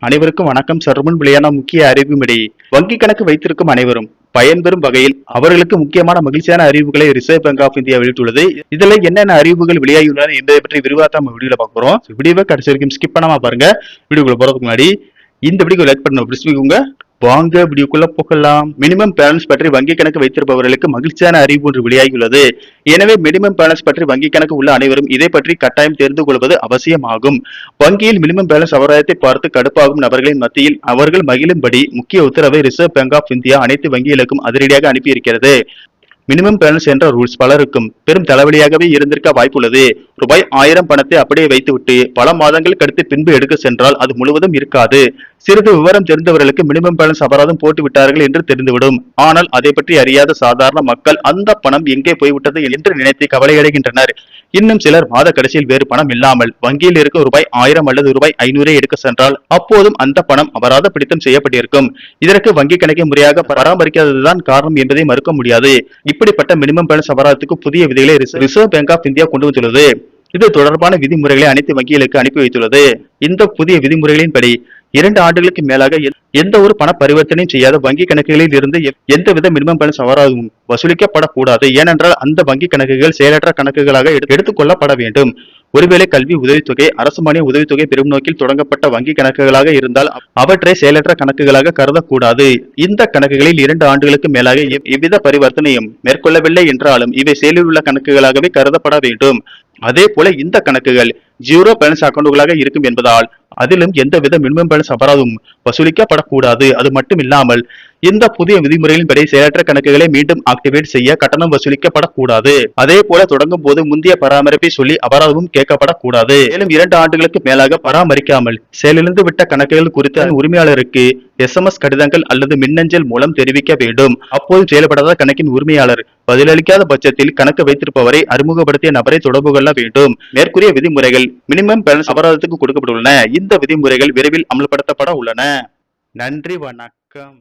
அனைவருக்கும் வணக்கம். சற்றுமுன் வெளியான முக்கிய அறிவிப்படி வங்கி கணக்கு வைத்திருக்கும் அனைவரும் பயன்பெறும் வகையில் அவர்களுக்கு முக்கியமான மகிழ்ச்சியான அறிவிப்புகளை ரிசர்வ் பேங்க் ஆஃப் இந்தியா வெளியிட்டுள்ளது. இதுல என்னென்ன அறிவிப்புகள் வெளியாகியுள்ளன என்பதை பற்றி விரிவாக நம்ம வீடியோல பார்க்க போறோம். வீடியோவை கடைசி வரைக்கும் ஸ்கிப் பண்ணாம பாருங்க. வீடியோக்குள்ள போறதுக்கு முன்னாடி இந்த வீடியோ லைக் பண்ண வாங்க வீடியோக்குள்ள போகலாம். மினிமம் பேலன்ஸ் பற்றி வங்கி கணக்கு வைத்திருப்பவர்களுக்கு மகிழ்ச்சியான அறிவிப்பு ஒன்று வெளியாகியுள்ளது. எனவே மினிமம் பேலன்ஸ் பற்றி வங்கி கணக்கு உள்ள அனைவரும் இதை பற்றி கட்டாயம் தெரிந்து கொள்வது அவசியமாகும். வங்கியில் மினிமம் பேலன்ஸ் அபராதத்தை பார்த்து கடுப்பாகும் நபர்களின் மத்தியில் அவர்கள் மகிழும்படி முக்கிய உத்தரவை ரிசர்வ் பேங்க் ஆஃப் இந்தியா அனைத்து வங்கிகளுக்கும் அதிரடியாக அனுப்பியிருக்கிறது. மினிமம் பேலன்ஸ் என்ற ரூல்ஸ் பலருக்கும் பெரும் தலைவலியாகவே இருந்திருக்க வாய்ப்புள்ளது. ரூபாய் 1000 பணத்தை அப்படியே வைத்துவிட்டு பல மாதங்கள் கழித்து பின்பு எடுக்க சென்றால் அது முழுவதும் இருக்காது. சிறிது விவரம் தெரிந்தவர்களுக்கு மினிமம் பேலன்ஸ் அபராதம் போட்டு விட்டார்கள் என்று தெரிந்துவிடும். ஆனால் அதை பற்றி அறியாத சாதாரண மக்கள் அந்த பணம் எங்கே போய்விட்டது என்று நினைத்து கவலையடைகின்றனர். இன்னும் சிலர் மாத கடைசியில் வேறு பணம் இல்லாமல் வங்கியில் இருக்கும் ரூபாய் 1000 அல்லது ரூபாய் 500 எடுக்க சென்றால் அப்போதும் அந்த பணம் அபராத பிடித்தம் செய்யப்பட்டிருக்கும். இதற்கு வங்கி கணக்கை முறையாக பராமரிக்காததுதான் காரணம் என்பதை மறுக்க முடியாது. இப்படிப்பட்ட மினிமம் பேலன்ஸ் அபராதத்துக்கு புதிய விதிகளை ரிசர்வ் பேங்க் ஆஃப் இந்தியா கொண்டு வந்துள்ளது. இது தொடர்பான விதிமுறைகளை அனைத்து வங்கிகளுக்கு அனுப்பி வைத்துள்ளது. இந்த புதிய விதிமுறைகளின்படி 2 ஆண்டுகளுக்கு மேலாக எந்த ஒரு பண பரிவர்த்தனையும் செய்யாத வங்கி கணக்குகளில் இருந்து எந்தவித மினிமம் பேலன்ஸ் அபராதமும் வசூலிக்கப்படக்கூடாது. ஏனென்றால் அந்த வங்கி கணக்குகள் செயலற்ற கணக்குகளாக எடுத்துக் கொள்ளப்பட வேண்டும். ஒருவேளை கல்வி உதவித்தொகை, அரசு மானிய உதவித்தொகை பெறும் நோக்கில் தொடங்கப்பட்ட வங்கி கணக்குகளாக இருந்தால் அவற்றை செயலற்ற கணக்குகளாக கருதக்கூடாது. இந்த கணக்குகளில் 2 ஆண்டுகளுக்கு மேலாக எவ்வித பரிவர்த்தனையும் மேற்கொள்ளவில்லை என்றாலும் இவை செயலில் உள்ள கணக்குகளாகவே கருதப்பட வேண்டும். அதே போல இந்த கணக்குகள் ஜீரோ பேலன்ஸ் அக்கௌண்டுகளாக இருக்கும் என்பதால் அதிலும் எந்தவித மினிமம் பேலன்ஸ் அபராதமும் வசூலிக்கப்படக்கூடாது. அது மட்டும் இல்லாமல் இந்த புதிய விதிமுறைகளின்படி செயலற்ற கணக்குகளை மீண்டும் ஆக்டிவேட் செய்ய கட்டணம் வசூலிக்கப்படக்கூடாது. அதே போல தொடங்கும் போது முந்தைய பராமரிப்பை சொல்லி அபராதமும் கேட்கப்படக்கூடாது. மேலும் 2 ஆண்டுகளுக்கு மேலாக பராமரிக்காமல் செயலிழந்து விட்ட கணக்குகள் குறித்த உரிமையாளருக்கு SMS கடிதங்கள் அல்லது மின்னஞ்சல் மூலம் தெரிவிக்க வேண்டும். அப்போது செயல்படாத கணக்கின் உரிமையாளர் பதிலளிக்காத பட்சத்தில் கணக்கு வைத்திருப்பவரை அறிமுகப்படுத்திய நபரை தொடர்பு கொள்ள வேண்டும். மேற்கூறிய விதிமுறைகள் மினிமம் பேலன்ஸ் அபராதத்துக்கு கொடுக்கப்பட்டுள்ளன. இந்த விதிமுறைகள் விரைவில் அமல்படுத்தப்பட உள்ளன. நன்றி, வணக்கம்.